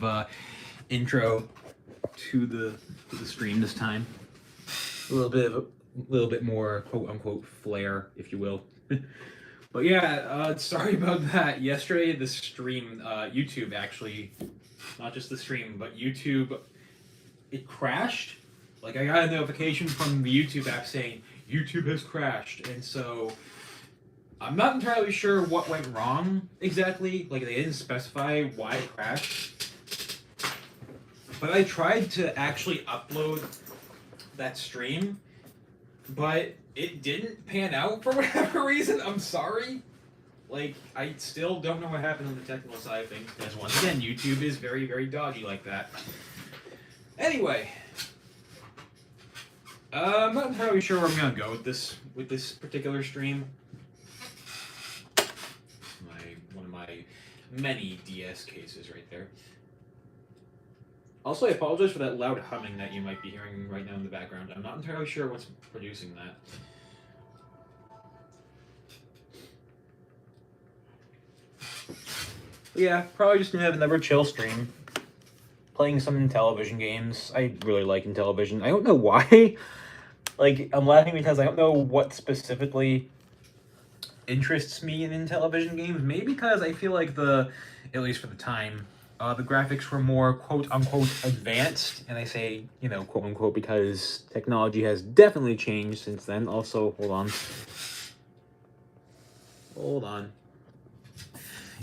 of intro to the stream this time. A little bit more quote unquote flair, if you will. But yeah, sorry about that. Yesterday, the stream, YouTube actually, not just the stream, but YouTube, it crashed. Like, I got a notification from the YouTube app saying YouTube has crashed, and so I'm not entirely sure what went wrong exactly. Like, they didn't specify why it crashed. But I tried to actually upload that stream, but it didn't pan out for whatever reason. I'm sorry. Like, I still don't know what happened on the technical side of things, because once again, YouTube is very, very dodgy like that. Anyway, I'm not entirely sure where I'm gonna go with this particular stream. One of my many DS cases right there. Also, I apologize for that loud humming that you might be hearing right now in the background. I'm not entirely sure what's producing that. Yeah, probably just gonna have another chill stream. Playing some television games. I really like in television. I don't know why. Like, I'm laughing because I don't know what specifically interests me in television games. Maybe because I feel like at least for the time, the graphics were more quote-unquote advanced, and I say, quote-unquote, because technology has definitely changed since then. Also, hold on.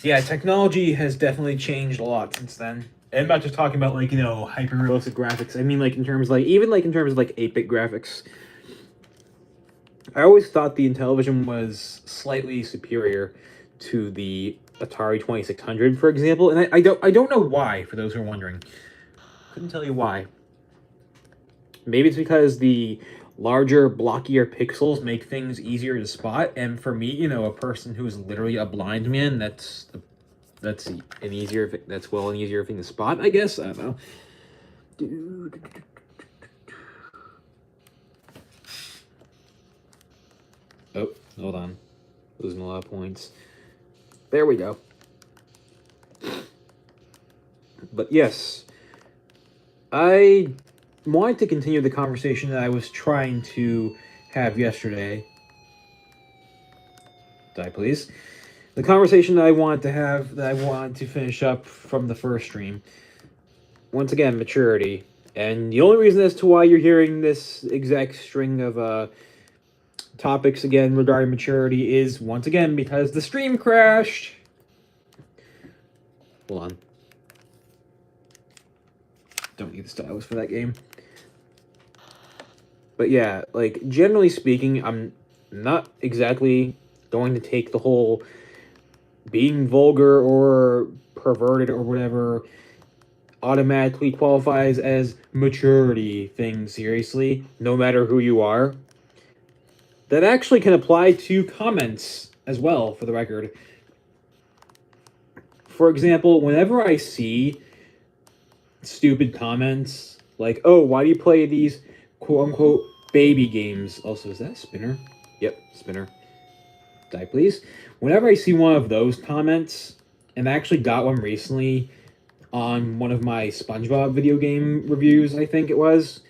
Yeah, technology has definitely changed a lot since then. And I'm not just talking about, hyper-realistic graphics. I mean, in terms of 8-bit graphics. I always thought the Intellivision was slightly superior to the Atari 2600, for example, and I don't know why, for those who are wondering. Couldn't tell you why. Maybe it's because the larger, blockier pixels make things easier to spot, and for me, a person who is literally a blind man, that's an easier thing to spot, I guess. I don't know. Oh, hold on. Losing a lot of points. There we go. But yes, I wanted to continue the conversation that I was trying to have yesterday. Die, please. The conversation that I wanted to have, that I wanted to finish up from the first stream. Once again, maturity. And the only reason as to why you're hearing this exact string of topics again regarding maturity is, once again, because the stream crashed. Hold on. Don't need the stylus for that game. But yeah, generally speaking, I'm not exactly going to take the whole being vulgar or perverted or whatever automatically qualifies as maturity thing seriously, no matter who you are. That actually can apply to comments as well, for the record. For example, whenever I see stupid comments like, oh, why do you play these quote-unquote baby games? Also, is that a spinner? Yep, spinner. Die, please. Whenever I see one of those comments, and I actually got one recently on one of my SpongeBob video game reviews, I think it was.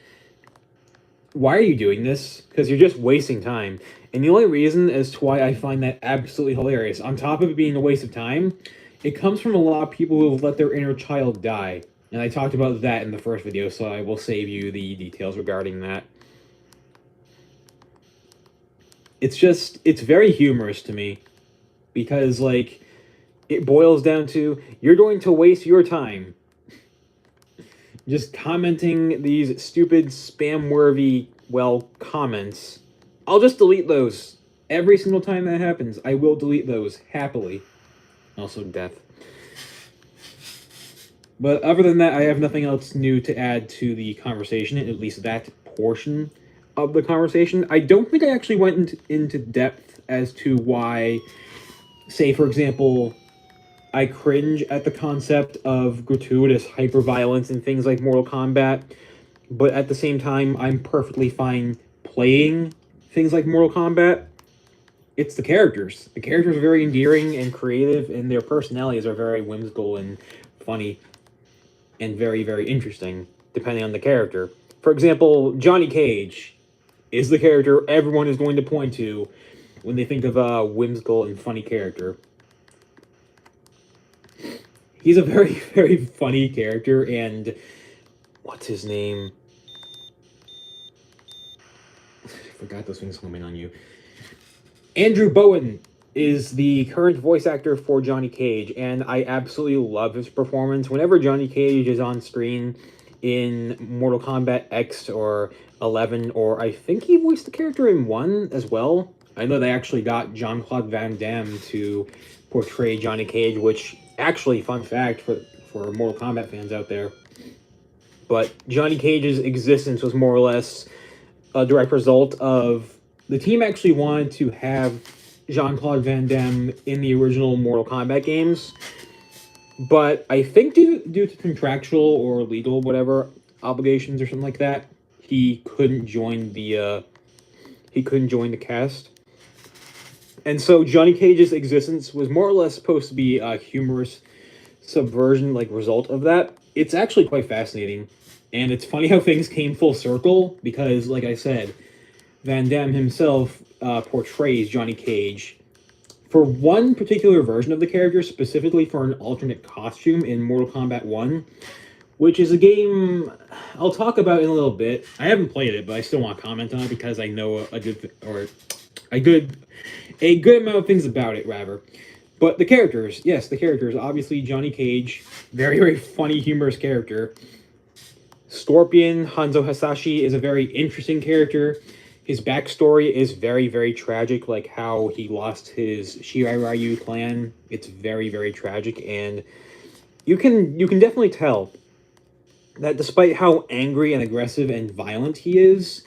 Why are you doing this? Because you're just wasting time. And the only reason as to why I find that absolutely hilarious, on top of it being a waste of time, it comes from a lot of people who have let their inner child die. And I talked about that in the first video, so I will save you the details regarding that. It's very humorous to me. Because, it boils down to, you're going to waste your time just commenting these stupid, spam-worthy, comments. I'll just delete those. Every single time that happens, I will delete those, happily. Also, death. But other than that, I have nothing else new to add to the conversation, at least that portion of the conversation. I don't think I actually went into depth as to why, say, for example, I cringe at the concept of gratuitous hyperviolence and things like Mortal Kombat, but at the same time, I'm perfectly fine playing things like Mortal Kombat. It's the characters. The characters are very endearing and creative, and their personalities are very whimsical and funny. and very, very interesting, depending on the character. For example, Johnny Cage is the character everyone is going to point to when they think of a whimsical and funny character. He's a very, very funny character, and what's his name? I forgot those things coming on you. Andrew Bowen is the current voice actor for Johnny Cage, and I absolutely love his performance. Whenever Johnny Cage is on screen in Mortal Kombat X or 11, or I think he voiced the character in 1 as well. I know they actually got Jean-Claude Van Damme to portray Johnny Cage, which actually, fun fact for Mortal Kombat fans out there. But Johnny Cage's existence was more or less a direct result of the team actually wanted to have Jean-Claude Van Damme in the original Mortal Kombat games, but I think due to contractual or legal whatever obligations or something like that, he couldn't join the cast. And so Johnny Cage's existence was more or less supposed to be a humorous subversion, like, result of that. It's actually quite fascinating, and it's funny how things came full circle because, like I said, Van Damme himself portrays Johnny Cage for one particular version of the character, specifically for an alternate costume in Mortal Kombat 1, which is a game I'll talk about in a little bit. I haven't played it, but I still want to comment on it because I know a good amount of things about it, rather. But the characters, yes, the characters. Obviously, Johnny Cage, very, very funny, humorous character. Scorpion, Hanzo Hasashi, is a very interesting character. His backstory is very, very tragic, like how he lost his Shirai Ryu clan. It's very, very tragic, and you can definitely tell that despite how angry and aggressive and violent he is,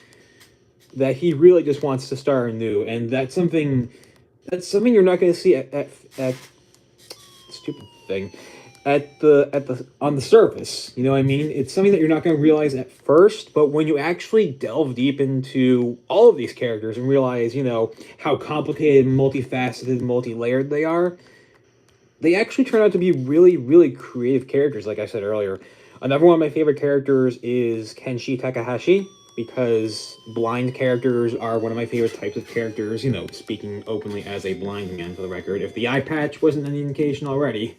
that he really just wants to start anew, and that's something you're not going to see at stupid thing at the on the surface. You know what I mean? It's something that you're not going to realize at first, but when you actually delve deep into all of these characters and realize, you know, how complicated, multifaceted, multi-layered they are, they actually turn out to be really, really creative characters, like I said earlier. Another one of my favorite characters is Kenshi Takahashi, because blind characters are one of my favorite types of characters, you know, speaking openly as a blind man for the record. If the eye patch wasn't any indication already.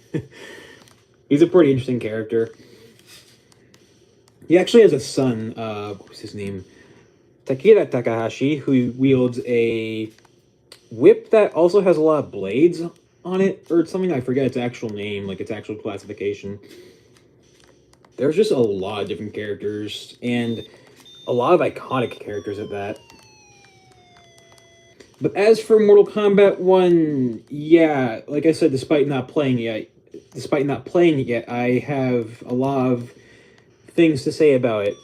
He's a pretty interesting character. He actually has a son, what's his name? Takeda Takahashi, who wields a whip that also has a lot of blades on it, or something. I forget its actual name, like its actual classification. There's just a lot of different characters, and a lot of iconic characters at that. But as for Mortal Kombat 1, yeah, like I said, despite not playing it yet, I have a lot of things to say about it.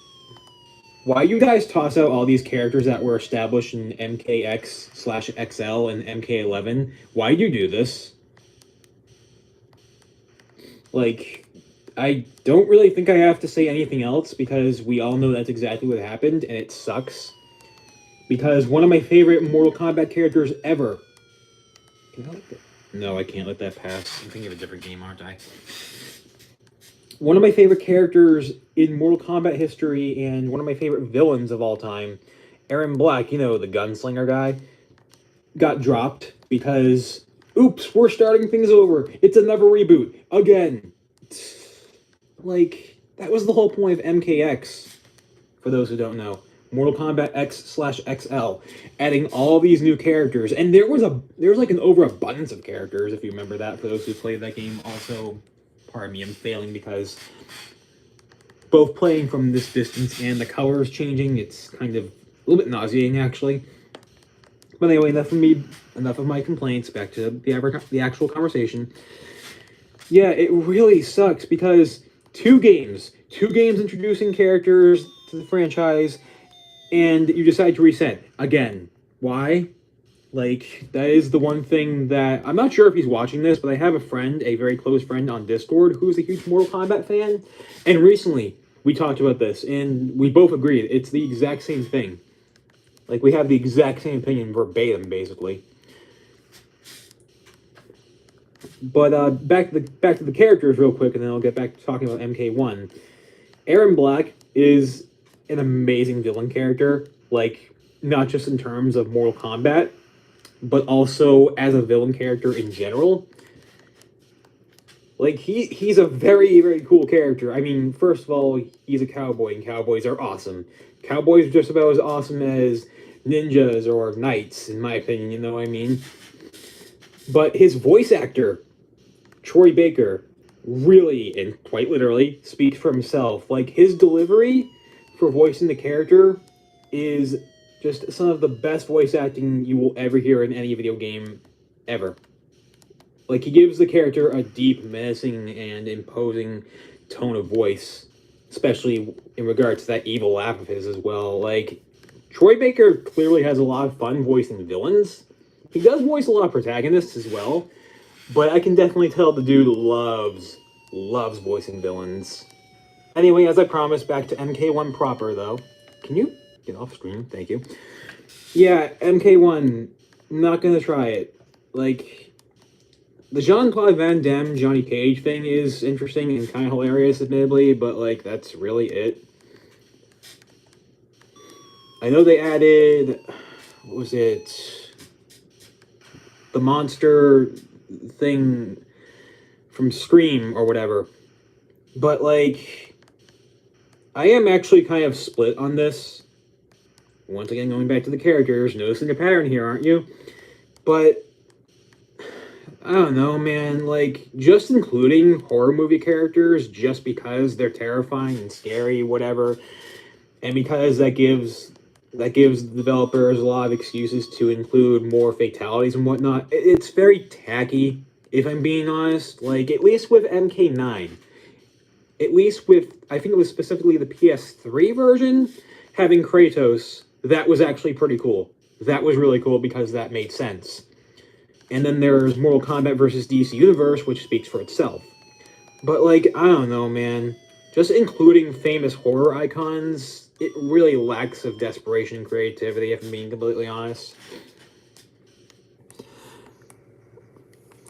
Why you guys toss out all these characters that were established in MKX/XL and MK11? Why do you do this? Like, I don't really think I have to say anything else because we all know that's exactly what happened, and it sucks. Because one of my favorite Mortal Kombat characters ever. Can I let that? No, I can't let that pass. I'm thinking of a different game, aren't I? One of my favorite characters in Mortal Kombat history and one of my favorite villains of all time, Aaron Black, you know, the gunslinger guy, got dropped because, oops, we're starting things over. It's another reboot. Again. Like, that was the whole point of MKX, for those who don't know. Mortal Kombat X/XL, adding all these new characters, and there was like an overabundance of characters, if you remember that, for those who played that game. Also, pardon me, I'm failing because both playing from this distance and the colors changing, it's kind of a little bit nauseating, actually. But anyway, enough of my complaints, back to the actual conversation. Yeah, it really sucks because two games introducing characters to the franchise, and you decide to reset again. Why? Like, that is the one thing that I'm not sure if he's watching this, but I have a friend, a very close friend on Discord, who's a huge Mortal Kombat fan, and recently we talked about this, and we both agreed it's the exact same thing. Like, we have the exact same opinion verbatim, basically. But back to the characters real quick, and then I'll get back to talking about MK1. Aaron Black is an amazing villain character, like not just in terms of Mortal Kombat, but also as a villain character in general. Like he's a very cool character. I mean, first of all, he's a cowboy, and cowboys are awesome. Cowboys are just about as awesome as ninjas or knights, in my opinion. You know what I mean? But his voice actor, Troy Baker, really and quite literally speaks for himself. Like his delivery for voicing the character is just some of the best voice acting you will ever hear in any video game ever. Like he gives the character a deep, menacing, and imposing tone of voice, especially in regards to that evil laugh of his as well. Like Troy Baker clearly has a lot of fun voicing villains. He does voice a lot of protagonists as well, but I can definitely tell the dude loves voicing villains. Anyway, as I promised, back to MK1 proper though. Can you get off screen? Thank you. Yeah, MK1. Not gonna try it. Like the Jean-Claude Van Damme Johnny Cage thing is interesting and kind of hilarious, admittedly, but like that's really it. I know they added, what was it? The monster thing from Scream or whatever. But like, I am actually kind of split on this. Once again, going back to the characters, noticing a pattern here, aren't you? But I don't know, man. Like, just including horror movie characters just because they're terrifying and scary, whatever, and because that gives developers a lot of excuses to include more fatalities and whatnot. It's very tacky, if I'm being honest. Like, at least with MK9, at least with, I think it was specifically the PS3 version, having Kratos, that was actually pretty cool. That was really cool because that made sense. And then there's Mortal Kombat versus DC Universe, which speaks for itself. But, like, I don't know, man. Just including famous horror icons, it really lacks of desperation and creativity, if I'm being completely honest.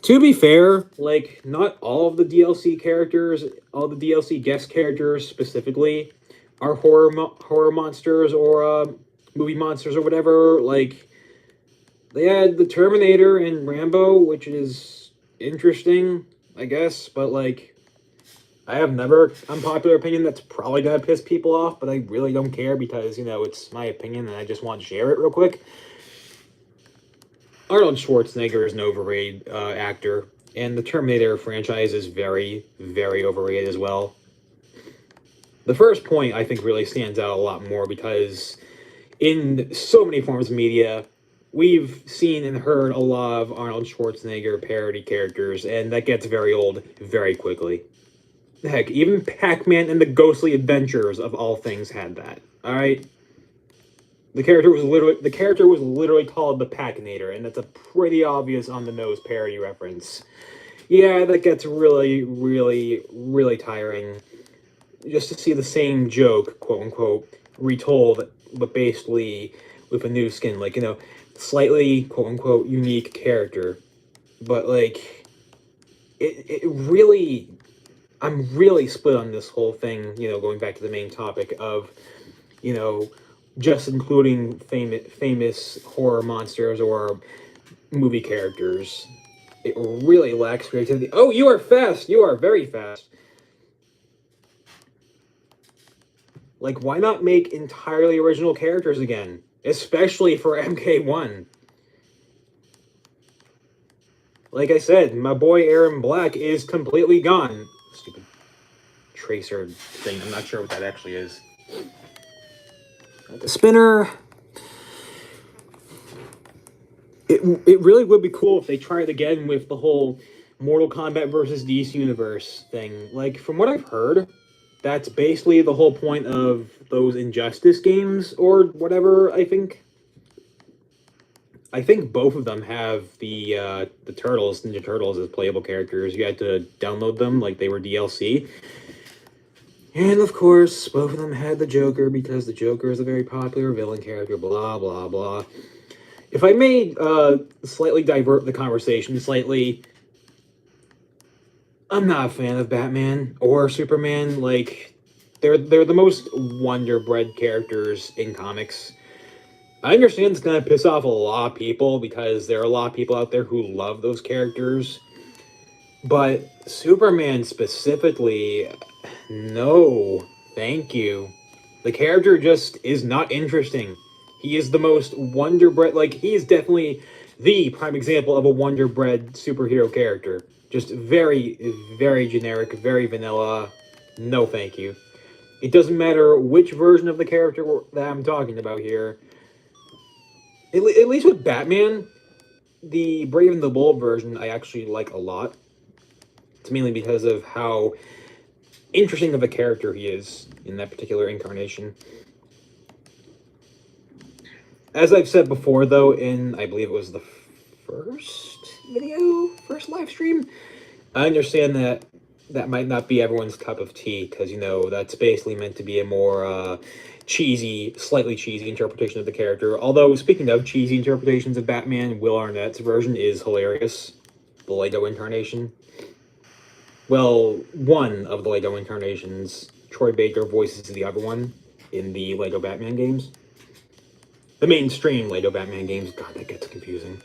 To be fair, like, not all of the DLC characters, all the DLC guest characters specifically, are horror monsters or movie monsters or whatever. Like, they had the Terminator and Rambo, which is interesting, I guess, but like, I have never unpopular opinion that's probably gonna piss people off, but I really don't care because, you know, it's my opinion and I just want to share it real quick. Arnold Schwarzenegger is an overrated actor, and the Terminator franchise is very overrated as well. The first point I think really stands out a lot more because in so many forms of media, we've seen and heard a lot of Arnold Schwarzenegger parody characters, and that gets very old very quickly. Heck, even Pac-Man and the Ghostly Adventures of all things had that. All right, the character was literally called the Pacinator, and that's a pretty obvious on the nose parody reference. Yeah, that gets really tiring. Just to see the same joke, quote unquote, retold, but basically with a new skin, like, you know, slightly, quote unquote, unique character. But like, it really, I'm really split on this whole thing, you know, going back to the main topic of, you know, just including famous horror monsters or movie characters. It really lacks creativity. Oh, you are fast! You are very fast. Like, why not make entirely original characters again? Especially for MK1. Like I said, my boy Aaron Black is completely gone. Stupid tracer thing. I'm not sure what that actually is. The spinner. It really would be cool if they tried again with the whole Mortal Kombat versus DC Universe thing. Like, from what I've heard, that's basically the whole point of those Injustice games or whatever. I think both of them have the Ninja Turtles as playable characters. You had to download them like they were DLC. And of course, both of them had the Joker because the Joker is a very popular villain character, blah, blah, blah. If I may slightly divert the conversation slightly, I'm not a fan of Batman or Superman. Like, they're the most wonder bred characters in comics. I understand it's gonna piss off a lot of people because there are a lot of people out there who love those characters. But Superman specifically, no, thank you. The character just is not interesting. He is the most wonder bred. Like, he is definitely the prime example of a wonder bred superhero character. Just very, very generic, very vanilla. No, thank you. It doesn't matter which version of the character that I'm talking about here. At least with Batman, the Brave and the Bold version, I actually like a lot. It's mainly because of how interesting of a character he is in that particular incarnation. As I've said before, though, in I believe it was the first live stream, I understand that that might not be everyone's cup of tea because, you know, that's basically meant to be a more cheesy, slightly cheesy interpretation of the character. Although, speaking of cheesy interpretations of Batman, Will Arnett's version is hilarious. The Lego incarnation. Well, one of the Lego incarnations. Troy Baker voices the other one in the Lego Batman games. The mainstream Lego Batman games. God, that gets confusing.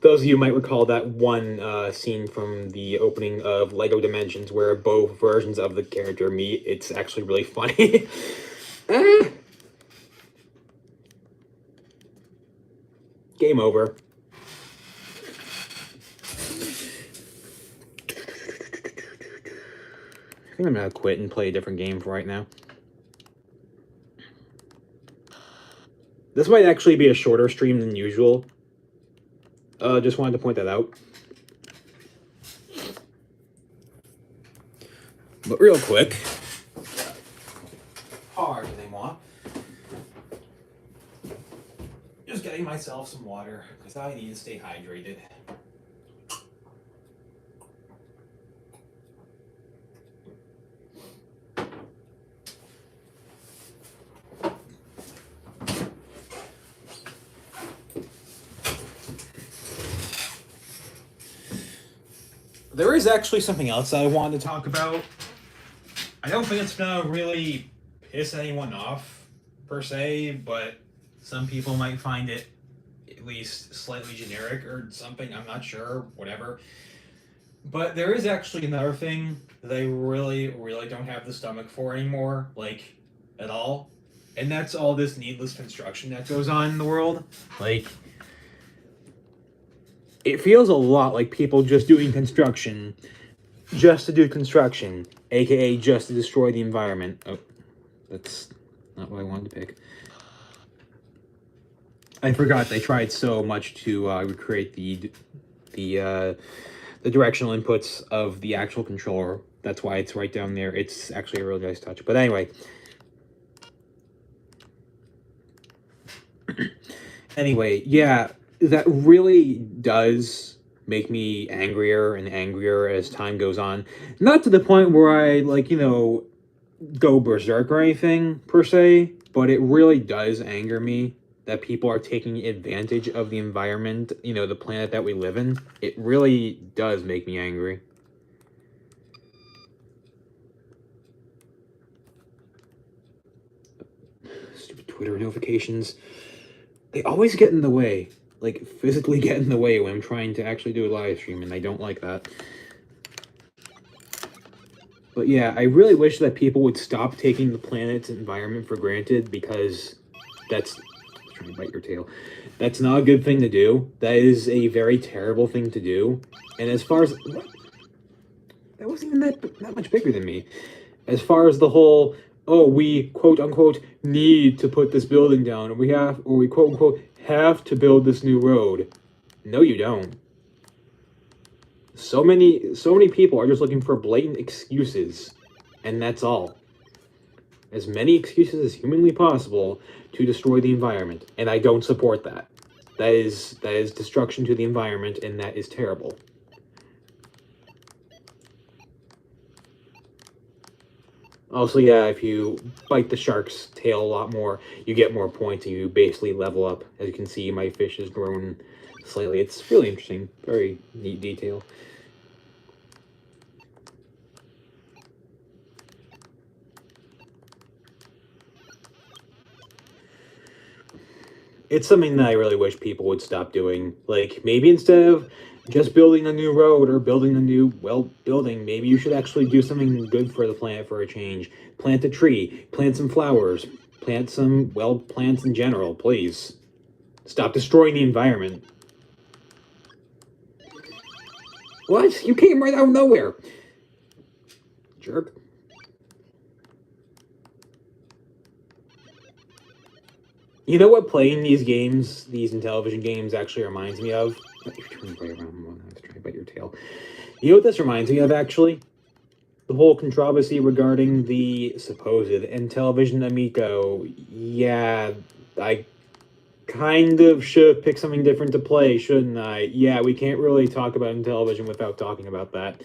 Those of you might recall that one scene from the opening of Lego Dimensions where both versions of the character meet. It's actually really funny. Game over. I think I'm gonna quit and play a different game for right now. This might actually be a shorter stream than usual. Just wanted to point that out. But real quick. Hard as they want. Just getting myself some water because I need to stay hydrated. There is actually something else I wanted to talk about. I don't think it's gonna really piss anyone off, per se, but some people might find it at least slightly generic or something. I'm not sure, whatever. But there is actually another thing that I really, really don't have the stomach for anymore, like, at all. And that's all this needless construction that goes on in the world. Like, it feels a lot like people just doing construction just to do construction, aka just to destroy the environment. Oh, that's not what I wanted to pick. I forgot they tried so much to recreate the directional inputs of the actual controller. That's why it's right down there. It's actually a really nice touch. But anyway. Anyway, yeah, that really does make me angrier and angrier as time goes on. Not to the point where I, like, you know, go berserk or anything, per se, but it really does anger me that people are taking advantage of the environment, you know, the planet that we live in. It really does make me angry. Stupid Twitter notifications. They always get in the way. Like, physically get in the way when I'm trying to actually do a live stream, and I don't like that. But yeah, I really wish that people would stop taking the planet's environment for granted, because that's... trying to bite your tail. That's not a good thing to do. That is a very terrible thing to do. And as far as... What? That wasn't even that much bigger than me. As far as the whole... Oh, we quote-unquote need to put this building down, or we quote-unquote have to build this new road. No, you don't. So many people are just looking for blatant excuses, and that's all. As many excuses as humanly possible to destroy the environment, and I don't support that. That is destruction to the environment, and that is terrible. Also, yeah, if you bite the shark's tail a lot more, you get more points and you basically level up. As you can see, my fish has grown slightly. It's really interesting. Very neat detail. it's something that I really wish people would stop doing. Like, maybe instead of just building a new road or building a new, well, building, maybe you should actually do something good for the planet for a change. Plant a tree, plant some flowers, plant some, well, plants in general, please. Stop destroying the environment. What? You came right out of nowhere. Jerk. You know what playing these games, these Intellivision games, actually reminds me of? You're turning right around. I was trying to bite your tail. You know what this reminds me of, actually? The whole controversy regarding the supposed Intellivision Amico. Yeah, I kind of should pick something different to play, shouldn't I? Yeah, we can't really talk about Intellivision without talking about that.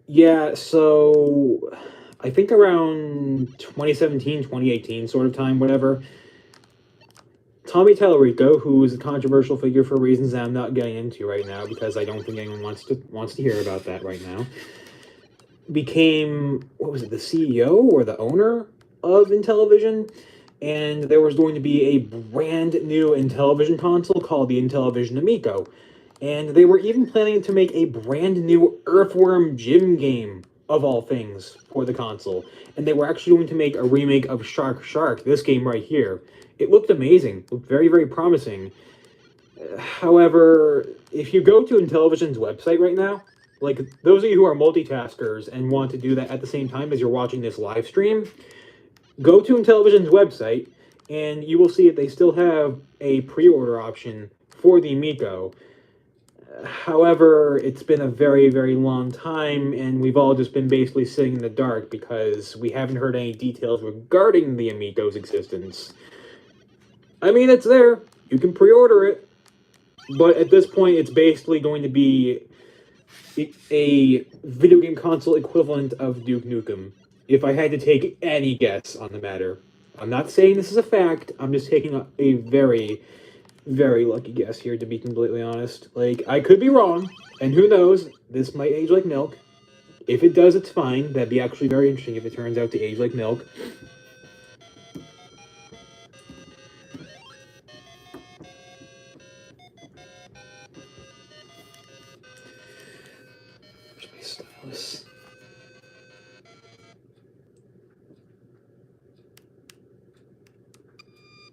Yeah, so I think around 2017, 2018 sort of time, whatever. Tommy Tallarico, who is a controversial figure for reasons that I'm not getting into right now because I don't think anyone wants to hear about that right now, became, what was it, the CEO or the owner of Intellivision, and there was going to be a brand new Intellivision console called the Intellivision Amico, and they were even planning to make a brand new Earthworm Jim game of all things for the console, and they were actually going to make a remake of Shark Shark, this game right here. It looked amazing, looked very, very promising. However, if you go to Intellivision's website right now, like those of you who are multitaskers and want to do that at the same time as you're watching this live stream, go to Intellivision's website and you will see that they still have a pre-order option for the Amico. However, it's been a very, very long time, and we've all just been basically sitting in the dark because we haven't heard any details regarding the Amico's existence. I mean, it's there. You can pre-order it. But at this point, it's basically going to be a video game console equivalent of Duke Nukem, if I had to take any guess on the matter. I'm not saying this is a fact, I'm just taking a very, very lucky guess here, to be completely honest. Like, I could be wrong, and who knows, this might age like milk. If it does, it's fine. That'd be actually very interesting if it turns out to age like milk. Where's my stylus?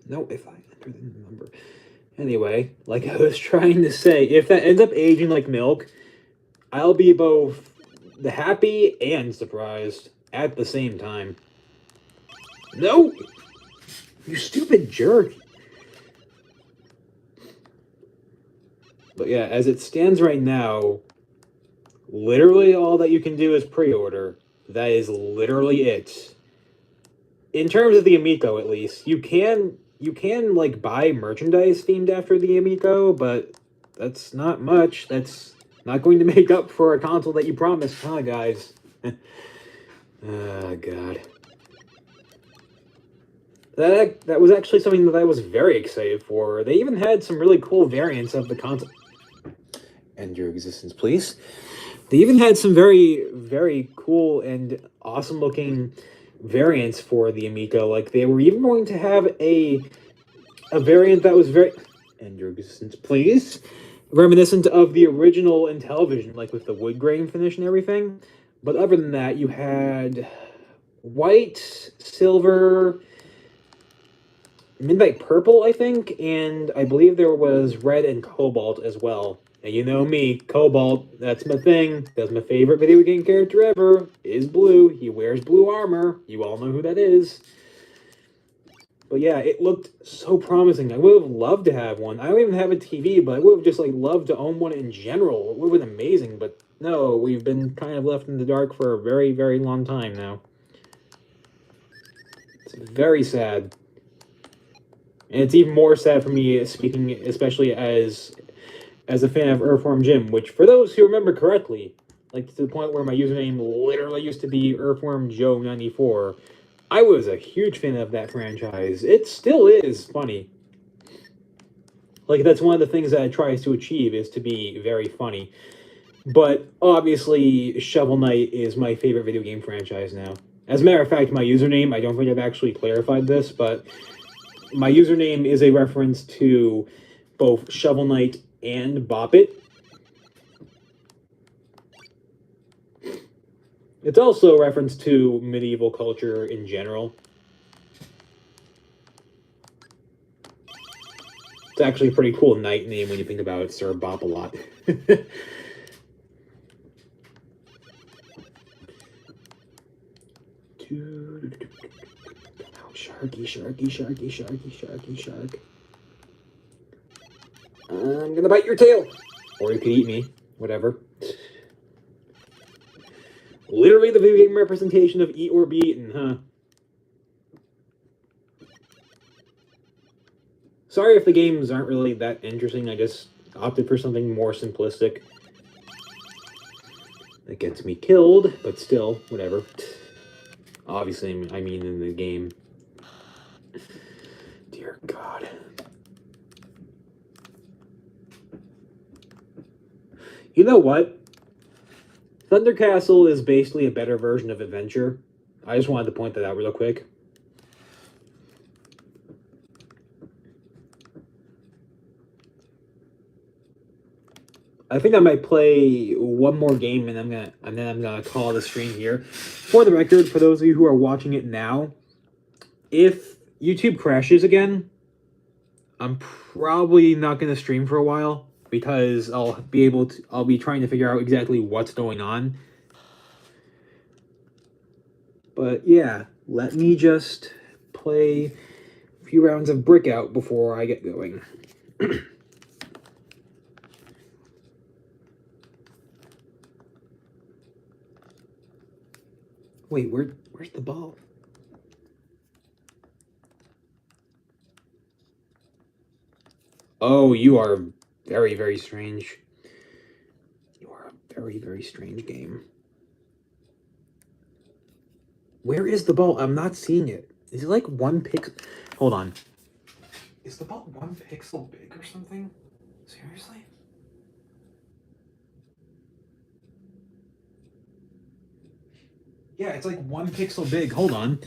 No, if I enter the number. Anyway, like I was trying to say, if that ends up aging like milk, I'll be both the happy and surprised at the same time. No! You stupid jerk! But yeah, as it stands right now, literally all that you can do is pre-order. That is literally it. In terms of the Amico, at least, you can like buy merchandise themed after the Amico, but that's not much. That's not going to make up for a console that you promised, huh, guys? Oh, God. That was actually something that I was very excited for. They even had some really cool variants of the console. End your existence, please. They even had some very, very cool and awesome looking variants for the Amico. Like, they were even going to have a variant that was very... End your existence, please. Reminiscent of the original Intellivision, like with the wood grain finish and everything. But other than that, you had white, silver, midnight purple, I think, and I believe there was red and cobalt as well. And you know me, Cobalt, that's my thing. That's my favorite video game character ever, is Blue. He wears blue armor. You all know who that is. But yeah, it looked so promising. I would have loved to have one. I don't even have a TV, but I would have just like loved to own one in general. It would have been amazing, but no, we've been kind of left in the dark for a very, very long time now. It's very sad. And it's even more sad for me, speaking especially as a fan of Earthworm Jim, which, for those who remember correctly, like to the point where my username literally used to be Earthworm Joe 94, I was a huge fan of that franchise. It still is funny. Like, that's one of the things that it tries to achieve, is to be very funny. But obviously, Shovel Knight is my favorite video game franchise now. As a matter of fact, my username, I don't think I've actually clarified this, but my username is a reference to both Shovel Knight and Bop-It. It's also a reference to medieval culture in general. It's actually a pretty cool knight name when you think about it, Sir Bop-A-Lot. Sharky, sharky, sharky, sharky, sharky, shark. I'm gonna bite your tail. Or you could eat me. Whatever. Literally the video game representation of eat or be eaten, huh? Sorry if the games aren't really that interesting. I just opted for something more simplistic. That gets me killed, but still, whatever. Obviously, I mean in the game. Dear God. You know what? Thunder Castle is basically a better version of Adventure. I just wanted to point that out real quick. I think I might play one more game and then I'm gonna call the stream here. For the record, for those of you who are watching it now, if YouTube crashes again, I'm probably not gonna stream for a while because I'll be trying to figure out exactly what's going on. But yeah, let me just play a few rounds of Brick Out before I get going. Wait, where's the ball? Oh, you are very, very strange. You are a very, very strange game. Where is the ball? I'm not seeing it. Is it like 1 pixel? Hold on. Is the ball 1 pixel big or something? Seriously? Yeah, it's like 1 pixel big. Hold on.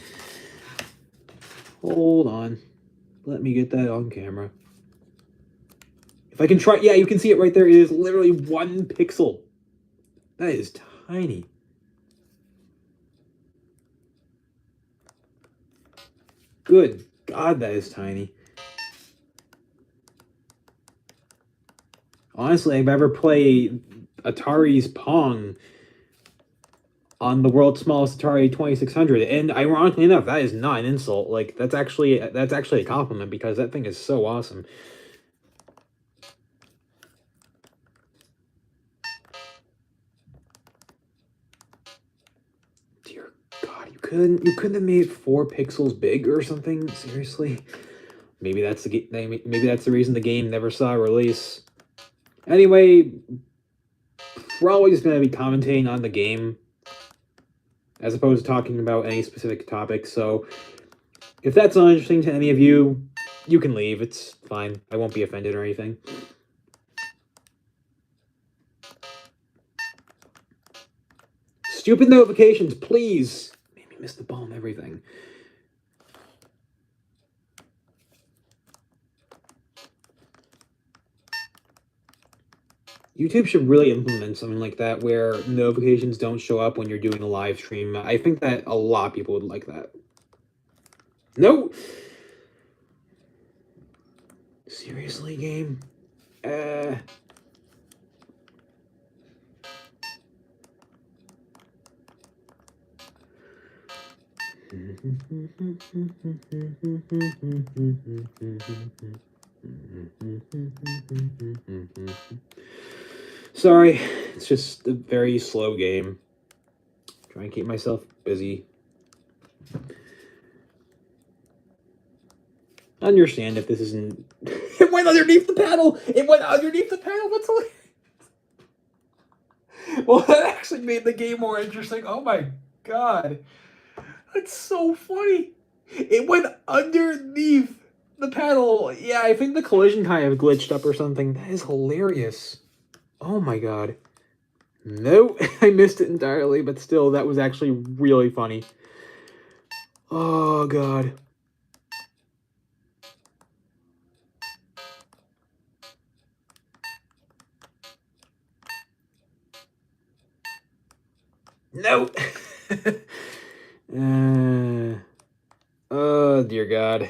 Hold on. Let me get that on camera. If I can try... Yeah, you can see it right there. It is literally 1 pixel. That is tiny. Good God, that is tiny. Honestly, if I ever play Atari's Pong on the world's smallest Atari 2600, and ironically enough, that is not an insult. Like that's actually a compliment because that thing is so awesome. Dear God, you couldn't have made it 4 pixels big or something. Seriously, maybe that's the reason the game never saw a release. Anyway, we're always going to be commentating on the game as opposed to talking about any specific topic. So if that's not interesting to any of you, you can leave. It's fine. I won't be offended or anything. Stupid notifications, please. Made me miss the ball and everything. YouTube should really implement something like that where notifications don't show up when you're doing a live stream. I think that a lot of people would like that. No! Seriously, game? Sorry, it's just a very slow game. Trying to keep myself busy. I understand if this isn't... It went underneath the paddle! It went underneath the paddle! That's hilarious! Well, that actually made the game more interesting. Oh my God. That's so funny. It went underneath the paddle. Yeah, I think the collision kind of glitched up or something. That is hilarious. Oh my God. No, I missed it entirely, but still, that was actually really funny. Oh God. No. Oh, dear God.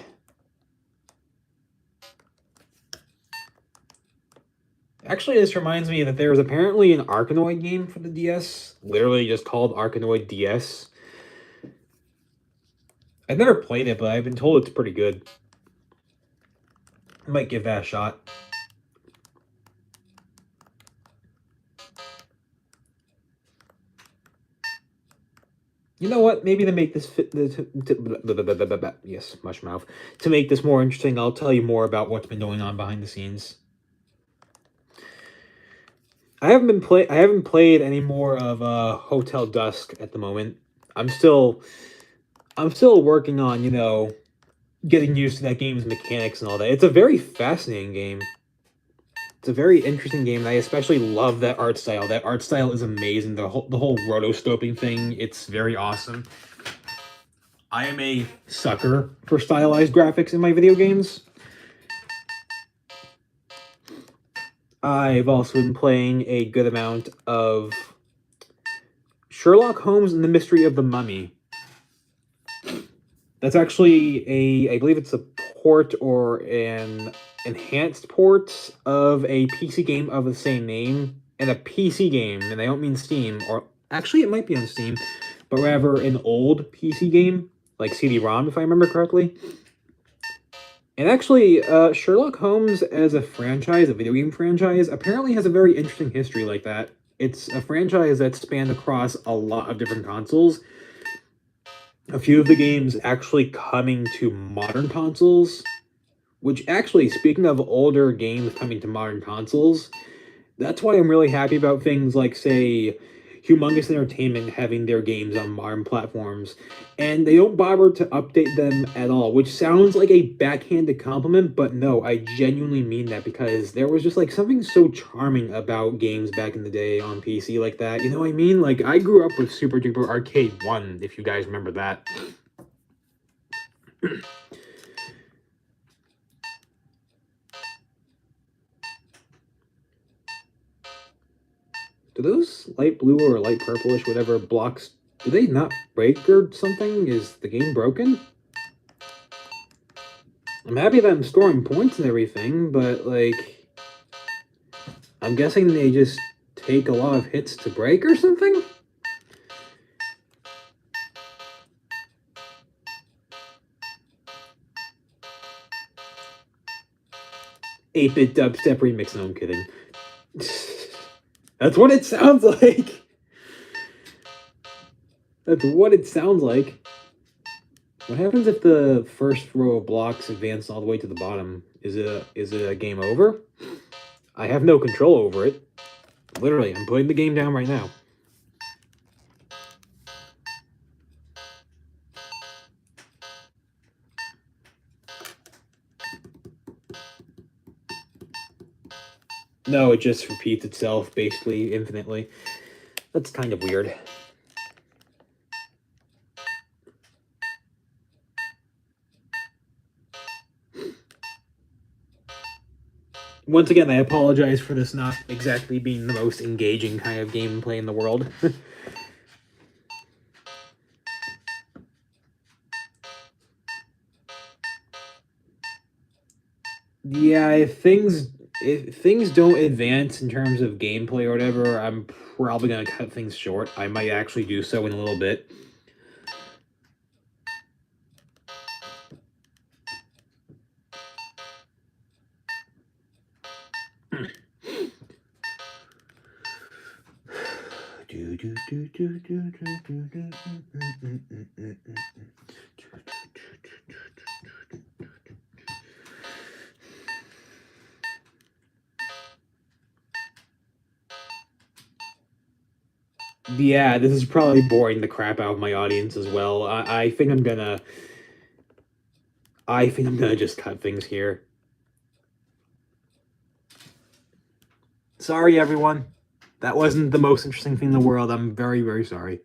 Actually, this reminds me that there was apparently an Arkanoid game for the DS, literally just called Arkanoid DS. I've never played it, but I've been told it's pretty good. I might give that a shot. You know what? Maybe to make this fit, yes, mush mouth. To make this more interesting, I'll tell you more about what's been going on behind the scenes. I haven't played any more of Hotel Dusk at the moment. I'm still working on, getting used to that game's mechanics and all that. It's a very fascinating game. It's a very interesting game, and I especially love that art style. That art style is amazing. The whole rotoscoping thing, it's very awesome. I am a sucker for stylized graphics in my video games. I've also been playing a good amount of Sherlock Holmes and the Mystery of the Mummy. That's actually I believe it's a port or an enhanced port of a PC game of the same name, and a PC game, and I don't mean Steam, or actually it might be on Steam, but rather an old PC game, like CD-ROM if I remember correctly. And actually, Sherlock Holmes as a franchise, a video game franchise, apparently has a very interesting history like that. It's a franchise that spanned across a lot of different consoles. A few of the games actually coming to modern consoles, which actually, speaking of older games coming to modern consoles, that's why I'm really happy about things like, say, Humongous Entertainment having their games on modern platforms, and they don't bother to update them at all, which sounds like a backhanded compliment, but no, I genuinely mean that, because there was just like something so charming about games back in the day on PC like that. You know what I mean? Like, I grew up with Super Duper Arcade 1, if you guys remember that. Do those light blue or light purplish, whatever blocks, do they not break or something? Is the game broken? I'm happy that I'm scoring points and everything, but, like, I'm guessing they just take a lot of hits to break or something? Eight-bit dubstep remix, no, I'm kidding. That's what it sounds like! That's what it sounds like. What happens if the first row of blocks advance all the way to the bottom? Is it a game over? I have no control over it. Literally, I'm putting the game down right now. No, it just repeats itself basically infinitely. That's kind of weird. Once again, I apologize for this not exactly being the most engaging kind of gameplay in the world. Yeah, if things don't advance in terms of gameplay or whatever, I'm probably gonna cut things short. I might actually do so in a little bit. Yeah, this is probably boring the crap out of my audience as well. I think I'm gonna just cut things here. Sorry, everyone. That wasn't the most interesting thing in the world. I'm very, very sorry.